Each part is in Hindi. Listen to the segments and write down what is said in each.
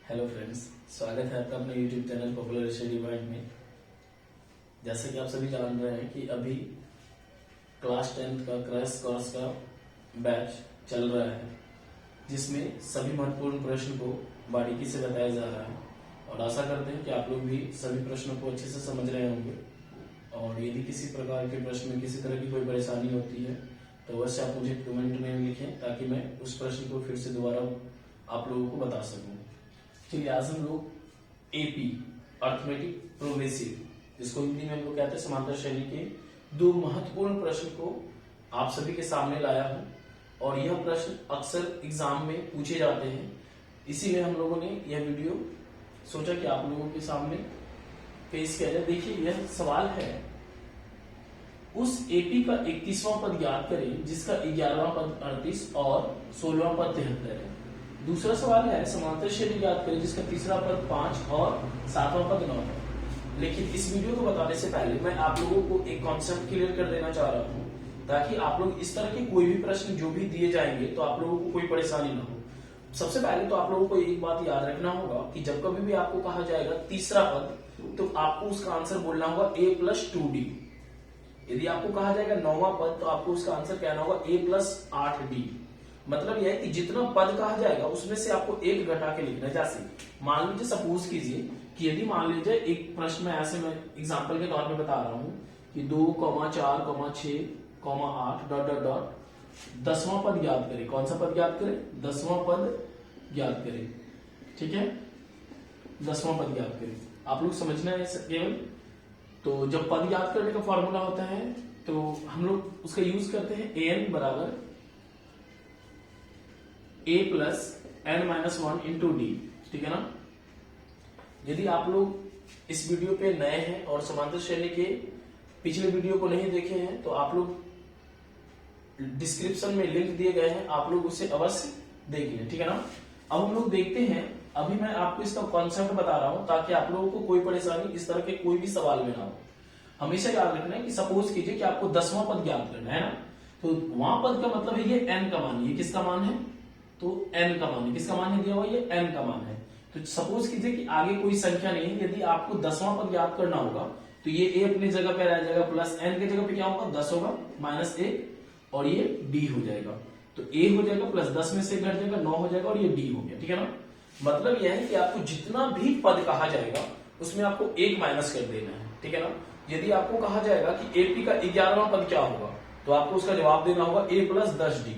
हेलो फ्रेंड्स, स्वागत है आपका अपने YouTube channel popular study point में। जैसे कि आप सभी जान रहे हैं कि अभी क्लास 10 का क्रैश कोर्स का बैच चल रहा है, जिसमें सभी महत्वपूर्ण प्रश्न को बारीकी से बताया जा रहा है और आशा करते हैं कि आप लोग भी सभी प्रश्नों को अच्छे से समझ रहे होंगे। और यदि किसी प्रकार के प्रश्न में किसी तरह की कोई परेशानी होती है तो अवश्य आप मुझे कमेंट में लिखें, ताकि मैं उस प्रश्न को फिर से दोबारा आप लोगों को बता सकूं। चलिए, आज हम लोग एपी अर्थमेटिक प्रोग्रेसिव, जिसको हिंदी में हम लोग कहते हैं समांतर श्रेणी के दो महत्वपूर्ण प्रश्न को आप सभी के सामने लाया हूं। और यह प्रश्न अक्सर एग्जाम में पूछे जाते हैं, इसीलिए हम लोगों ने यह वीडियो सोचा कि आप लोगों के सामने पेश किया जाए। देखिए, यह सवाल है, उस एपी का 31वां पद ज्ञात करें जिसका 11वां पद 38 और 16वां पद 73 है। दूसरा सवाल है, समांतर श्रेणी ज्ञात करें जिसका तीसरा पद 5 और 7वां पद 9 है। लेकिन इस वीडियो को बताने से पहले मैं आप लोगों को एक कॉन्सेप्ट क्लियर कर देना चाह रहा हूं, ताकि आप लोग इस तरह के कोई भी प्रश्न जो भी दिए जाएंगे तो आप लोगों को कोई परेशानी ना हो। सबसे पहले तो आप लोगों को एक बात याद रखना होगा कि जब कभी भी आपको कहा जाएगा तीसरा पद, तो आपको उसका आंसर बोलना होगा a+2d। यदि आपको कहा जाएगा 9वां पद, तो आपको उसका आंसर कहना होगा a+8d। मतलब यह है कि जितना पद कहा जाएगा उसमें से आपको एक घटा के लिखना है। जैसे मान लीजिए, सपोज कीजिए कि यदि मान लीजिए एक प्रश्न में ऐसे मैं एग्जांपल के तौर पे बता रहा हूं कि 2, 4, 6, 8 डॉट डॉट डॉट 10वां पद ज्ञात करें। कौन सा पद ज्ञात करें? 10वां पद ज्ञात करें। ठीक है, 10वां पद ज्ञात करें। आप लोग समझना है केवल। तो जब पद ज्ञात करने का फॉर्मूला होता है तो हम लोग उसका यूज करते हैं an बराबर a+n-1 इंटू डी। ठीक है ना। यदि आप लोग इस वीडियो पे नए हैं और समांतर श्रेणी के पिछले वीडियो को नहीं देखे हैं, तो आप लोग डिस्क्रिप्शन में लिंक दिए गए हैं, आप लोग उसे अवश्य देख लें। ठीक है ना। अब हम लोग देखते हैं, अभी मैं आपको इसका कॉन्सेप्ट बता रहा हूं ताकि आप लोगों को कोई परेशानी इस तरह के कोई भी सवाल में ना हो। हमेशा याद रखना है कि सपोज कीजिए कि आपको 10वां पद ज्ञात करना है ना, तो वहां पद का मतलब है ये n का मान। ये किसका मान है? तो n का मान है। किसका मान है दिया हुआ? ये n का मान है। तो सपोज कीजिए कि आगे कोई संख्या नहीं है, यदि आपको 10वां पद ज्ञात करना होगा तो ये a अपनी जगह पे रह जाएगा, प्लस n की जगह पे क्या होगा? 10 होगा, माइनस a, और ये d हो जाएगा। तो a हो जाएगा प्लस 10 में से घट जाएगा 9 हो जाएगा, और ये d हो गया। ठीक है ना। मतलब यह है कि आपको जितना भी पद कहा जाएगा उसमें आपको एक माइनस कर देना है। ठीक है ना। यदि आपको कहा जाएगा कि एपी का 11वां पद क्या होगा, तो आपको उसका जवाब देना होगा a+10d।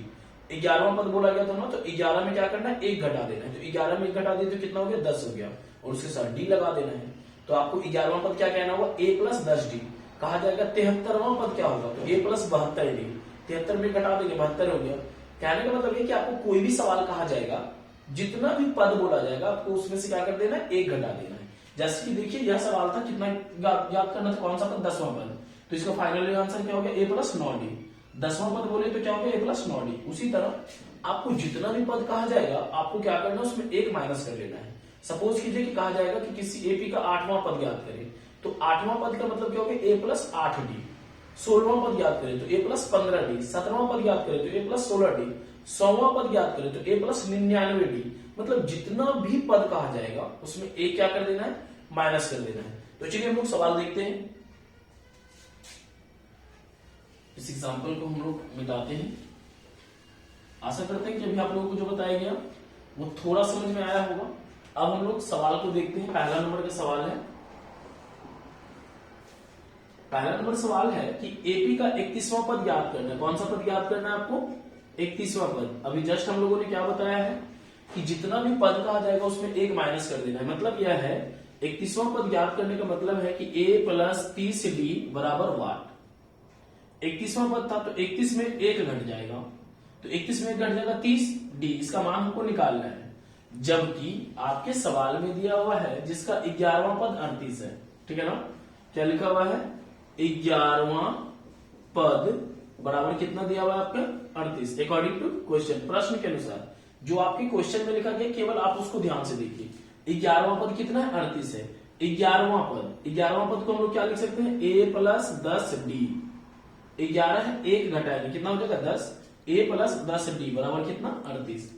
11वां पद बोला गया था ना, तो 11 में क्या करना है? एक घटा देना है। तो 11 में एक घटा दे तो कितना हो गया? 10 हो गया, और उसके साथ डी लगा देना है। तो आपको 11वां पद क्या कहना होगा? a+10d। कहा जाएगा 73वां पद क्या होगा? तो a+72d। 73 में घटा देंगे, 72 हो गया। कहने का मतलब ये कि आपको कोई भी सवाल कहा जाएगा, जितना भी पद बोला जाएगा आपको उसमें से क्या कर देना है? एक घटा देना है। जैसे कि देखिए, यह सवाल था कितना याद करना था? कौन सा पद? 10वां पद। तो इसका फाइनल आंसर क्या हो गया? a+9d। 10वां पद बोले तो क्या हो गया? a+9d। उसी तरह आपको जितना भी पद कहा जाएगा आपको क्या करना है? उसमें एक माइनस कर लेना है। सपोज कीजिए कि कहा जाएगा कि किसी एपी का 8वां पद ज्ञात करें, तो 8वां पद का मतलब क्या हो गया? a+8d। 16वां पद ज्ञात करें तो a+15d। 17वां पद ज्ञात करें तो a+16d। 100वां पद ज्ञात करें तो a+99d। मतलब जितना भी पद कहा जाएगा उसमें एक क्या कर देना है? माइनस कर देना है। तो चलिए हम लोग सवाल देखते हैं। इस एग्जाम्पल को हम लोग मिटाते हैं। आशा करते हैं कि अभी आप लोगों को जो बताया गया वो थोड़ा समझ में आया होगा। अब हम लोग सवाल को देखते हैं। पहला नंबर का सवाल है, पहला नंबर सवाल है कि एपी का 31वां पद याद करना है। कौन सा पद याद करना है आपको? 31वां पद। अभी जस्ट हम लोगों ने क्या बताया है कि जितना भी पद कहा जाएगा उसमें एक माइनस कर देना है। मतलब यह है, 31वां पद याद करने का मतलब है कि a+30d बराबर वाट। 31वां पद था तो 31 में एक घट जाएगा, तो 31 में एक घट जाएगा 30d। इसका मान हमको निकालना है। जबकि आपके सवाल में दिया हुआ है जिसका 11वां पद 38 है। ठीक है ना। क्या लिखा हुआ है? 11वां पद बराबर कितना दिया हुआ है आपका? 38, अकॉर्डिंग टू क्वेश्चन, प्रश्न के अनुसार। जो आपके क्वेश्चन में लिखा गया केवल आप उसको ध्यान से देखिए। 11वां पद कितना है? 38 है। 11वां पद को हम लोग क्या लिख सकते हैं? a+10d। 11 है, एक घटाएंगे कितना हो जाएगा? 10। a+10d बराबर कितना? 38।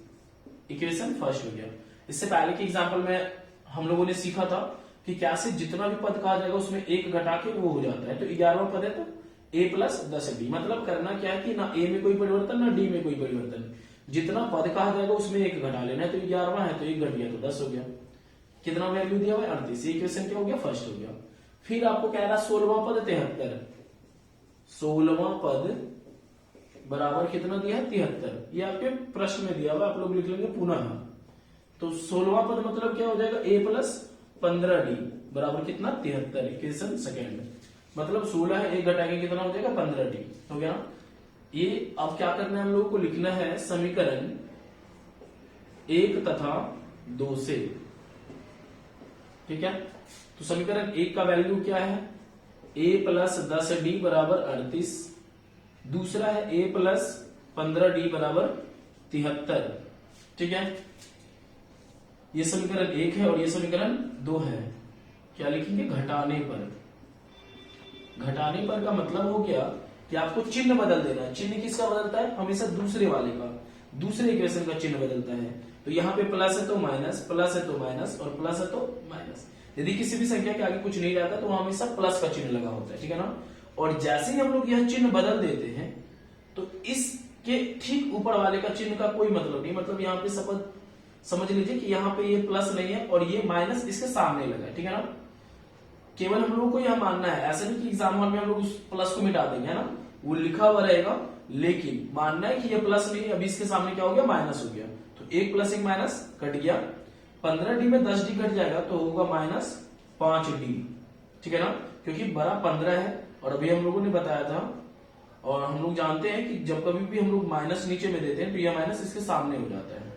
इक्वेशन फर्स्ट हो गया। इससे पहले के एग्जाम्पल में हम लोगों ने सीखा था कि कैसे जितना भी पद कहा जाएगा उसमें एक घटा के वो हो जाता है। तो 11वां पद है तो a प्लस 10d, मतलब करना क्या है कि ना a में कोई परिवर्तन ना d में कोई परिवर्तन, जितना पद कहा जाएगा उसमें एक घटा लेना है। तो 11वां है तो एक घट गया तो 10 हो गया। कितना वैल्यू दिया हुआ है 38। ये क्वेश्चन क्या हो गया, फर्स्ट हो गया। फिर आपको कह रहा है 16वां पद 73, 16वां पद बराबर कितना दिया है 73। ये आपके प्रश्न में दिया हुआ, आप लोग लिख लेंगे पुनः। तो 16वां पद मतलब क्या हो जाएगा a प्लस 15d बराबर कितना 73, इक्वेशन सेकेंड। मतलब 16 है, एक घटाएंगे कितना हो जाएगा 15d, हो गया। ये अब क्या करना है हम लोगों को, लिखना है समीकरण 1 तथा 2 से, ठीक है। तो समीकरण 1 का वैल्यू क्या है, a प्लस 10d बराबर 38, दूसरा है a प्लस 15d बराबर 73, ठीक है। ये समीकरण 1 है और ये समीकरण 2 है। क्या लिखेंगे, घटाने पर। घटाने पर का मतलब हो गया कि आपको चिन्ह बदल देना है। चिन्ह किसका बदलता है, हमेशा दूसरे वाले का, दूसरे इक्वेशन का चिन्ह बदलता है। तो यहाँ पे प्लस है तो माइनस, प्लस है तो माइनस और प्लस है तो माइनस। यदि किसी भी संख्या के आगे कुछ नहीं रहता तो वहां हमेशा प्लस का चिन्ह लगा होता है, ठीक है ना। और जैसे ही हम लोग यह चिन्ह बदल देते हैं तो इसके ठीक ऊपर वाले का चिन्ह का कोई मतलब नहीं, मतलब यहाँ पे समझ लीजिए कि यहाँ पे ये प्लस नहीं है और ये माइनस इसके सामने लगा है, ठीक है ना। केवल हम लोगों को यह मानना है, ऐसा नहीं कि एग्जाम हॉल में हम लोग उस प्लस को मिटा देंगे, है ना, वो लिखा हुआ रहेगा, लेकिन मानना है कि ये प्लस नहीं है, अभी इसके सामने क्या हो गया, माइनस हो गया। तो 1 प्लस 1 माइनस कट गया, 15d में 10d कट जाएगा तो होगा माइनस 5d, ठीक है ना, क्योंकि बड़ा 15 है। और अभी हम लोगों ने बताया था और हम लोग जानते हैं कि जब कभी भी हम लोग माइनस नीचे में देते हैं तो यह माइनस इसके सामने हो जाता है।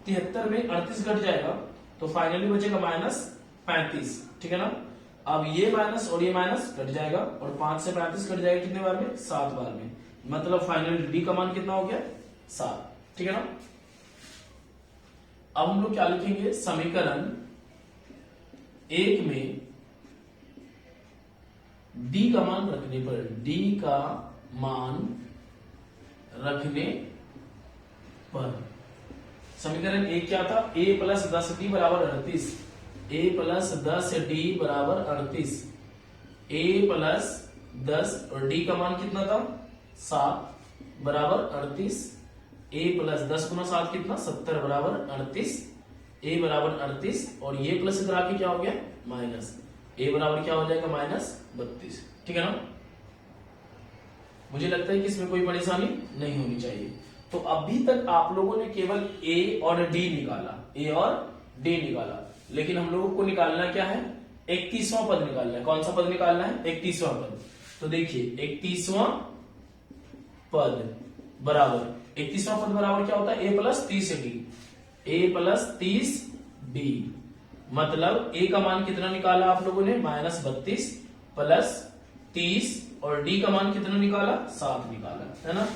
73 में 38 घट जाएगा तो फाइनली बचेगा माइनस 35, ठीक है ना। अब ये माइनस और ये माइनस कट जाएगा और 5 से 35 कट जाएगा कितने बार में, 7 बार में, मतलब फाइनल डी का मान कितना हो गया, 7, ठीक है ना। अब हम लोग क्या लिखेंगे, समीकरण 1 में डी का मान रखने पर, डी का मान रखने पर समीकरण 1 क्या था, a प्लस 10d बराबर 38, a प्लस 10d बराबर 38, a प्लस 10 और d का मान कितना था 7 बराबर 38, a प्लस 10 गुना 7 कितना 70 बराबर 38, a बराबर 38 और ये प्लस इधर आके क्या हो गया माइनस, a बराबर क्या हो जाएगा माइनस 32, ठीक है ना। मुझे लगता है कि इसमें कोई परेशानी नहीं होनी चाहिए। तो अभी तक आप लोगों ने केवल a और d निकाला, a और d निकाला, लेकिन हम लोगों को निकालना क्या है, 31वां पद निकालना है। कौन सा पद निकालना है, 31वां पद। तो देखिए 31वां पद बराबर, 31वां पद बराबर क्या होता है, a plus 30d, a plus 30d, मतलब a का मान कितना निकाला आप लोगों ने -32 प्लस 30 और d का मान कितना निकाला 7 निकाला, है ना।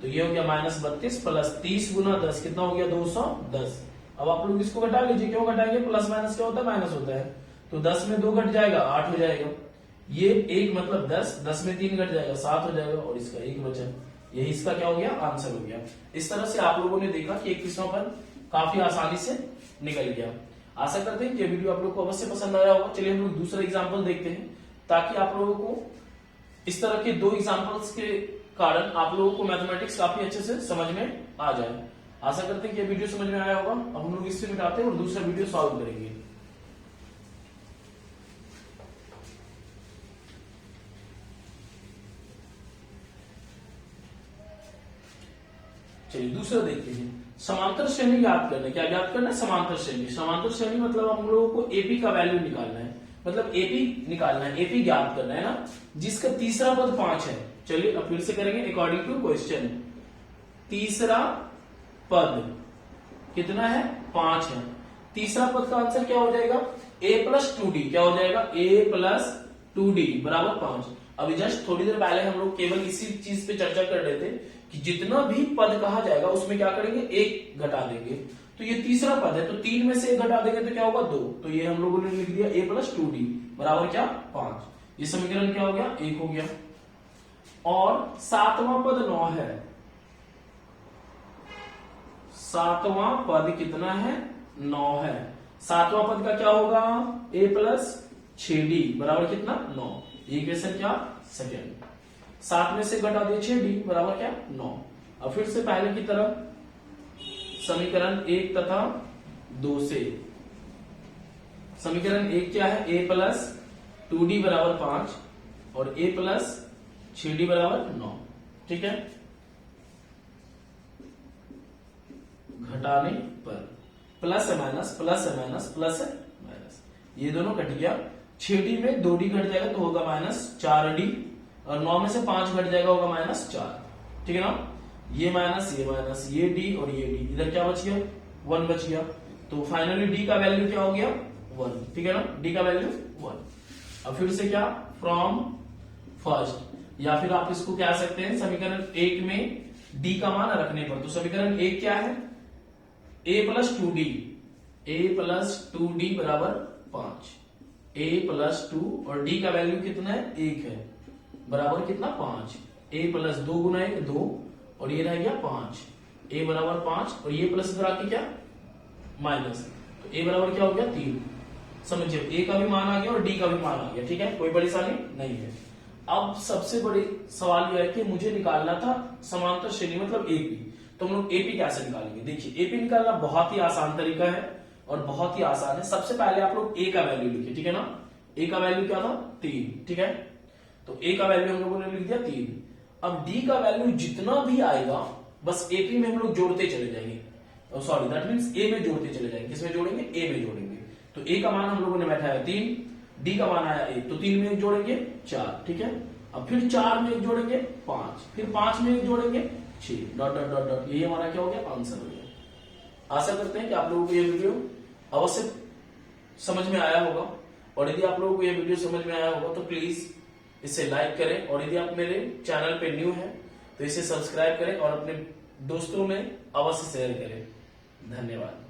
तो ये हो गया -32 प्लस 30 गुना 10 कितना हो गया 210। अब आप लोग इसको घटा लीजिए, क्यों घटाएंगे, प्लस माइनस क्या होता है माइनस होता है। तो 10 में 2 घट जाएगा 8 हो जाएगा, ये 1 मतलब 10, 10 में 3 घट जाएगा 7 हो जाएगा और इसका 1 बचा। यही इसका क्या हो गया आंसर हो गया। इस तरह से आप लोगों ने देखा कि 31वां पद काफी आसानी से निकल गया। आशा करते हैं कि वीडियो आप लोग को अवश्य पसंद आया होगा। चलिए हम लोग दूसरा एग्जाम्पल देखते हैं, ताकि आप लोगों को इस तरह के 2 एग्जाम्पल्स के कारण आप लोगों को मैथमेटिक्स काफी अच्छे से समझ में आ जाए। आशा करते हैं कि वीडियो समझ में आया होगा। अब हम लोग इससे मिटाते हैं और दूसरा वीडियो सॉल्व करेंगे। चलिए दूसरा देखते हैं, समांतर श्रेणी याद करना। क्या याद करना है, समांतर श्रेणी। समांतर श्रेणी मतलब हम लोगों को एपी का वैल्यू निकालना है, मतलब एपी निकालना है, एपी ज्ञात करना है ना, जिसका तीसरा पद 5 है। चलिए अब फिर से करेंगे अकॉर्डिंग टू क्वेश्चन। तीसरा पद कितना है 5 है। तीसरा पद का आंसर क्या हो जाएगा, a प्लस 2d, क्या हो जाएगा a प्लस 2d बराबर 5। अभी जस्ट थोड़ी देर पहले हम लोग केवल इसी चीज पे चर्चा कर रहे थे कि जितना भी पद कहा जाएगा उसमें क्या करेंगे, 1 घटा देंगे। तो ये तीसरा पद है तो 3 में से 1 घटा देंगे तो क्या होगा 2। तो ये हम लोगों ने लिख दिया a प्लस 2d बराबर क्या 5। ये समीकरण क्या हो गया 1 हो गया। और 7वां पद 9 है। सातवां पद कितना है, 9 है। सातवां पद का क्या होगा, a प्लस 6d बराबर कितना, 9। इक्वेशन क्या, सेकेंड। 7 में से घटा दिए 6d बराबर क्या, 9। अब फिर से पहले की तरफ समीकरण 1 तथा 2 से। समीकरण 1 क्या है, a प्लस 2d बराबर 5 और a प्लस 6d बराबर 9। ठीक है, घटाने पर प्लस है माइनस, प्लस है माइनस, प्लस है माइनस, ये दोनों कट गया। 6d में 2d घट जाएगा तो होगा माइनस 4d और 9 में से 5 घट जाएगा होगा माइनस 4। ठीक है ना, ये माइनस ये d और ये d, इधर क्या बच गया, 1 बच गया। तो फाइनली d का वैल्यू क्या हो गया, 1। ठीक है ना, d का वैल्यू 1। अब फिर से क्या, फ्रॉम फर्स्ट, या फिर आप इसको क्या सकते हैं, समीकरण 1 में d का मान रखने पर। तो समीकरण 1 क्या है, a plus 2d, a plus 2d बराबर 5, a प्लस 2 और d का वैल्यू कितना है, 1 है, बराबर कितना, 5। a प्लस 2 गुना 1 2 और ये रह गया 5, a बराबर 5 और ये प्लस इधर आके क्या, माइनस, तो a बराबर क्या हो गया, 3। समझिए, a का भी मान आ गया और d का भी मान आ गया। ठीक है, कोई परेशानी नहीं है। अब सबसे बड़ी सवाल यह है कि मुझे निकालना था समांतर श्रेणी मतलब एपी। तो हम लोग एपी कैसे निकालेंगे, देखिए एपी निकालना बहुत ही आसान तरीका है और बहुत ही आसान है। सबसे पहले आप लोग ए का वैल्यू लिखिए। ठीक है ना, ए का वैल्यू क्या था, 3। ठीक है, तो ए का वैल्यू हम लोगों ने लिख दिया 3। अब डी का वैल्यू जितना भी आएगा बस एपी में हम लोग जोड़ते चले जाएंगे। सॉरी, दैट मीन्स ए में जोड़ते चले जाएंगे। किसमें जोड़ेंगे, ए में जोड़ेंगे। तो ए का मान हम लोगों ने बैठाया 3, डी का मान आया 1, तो 3 में 1 जोड़ेंगे 4। ठीक है, अब फिर 4 में 1 जोड़ेंगे 5, फिर 5 में 1 जोड़ेंगे 6, डॉट डॉट डॉट डॉट, ये हमारा क्या हो गया, आंसर हो गया। आशा करते हैं कि आप लोगों को ये वीडियो अवश्य समझ में आया होगा, और यदि आप लोगों को ये वीडियो समझ में आया होगा तो प्लीज इसे लाइक करें, और यदि आप मेरे चैनल पे न्यू हैं तो इसे सब्सक्राइब करें और अपने दोस्तों में अवश्य शेयर करें। धन्यवाद।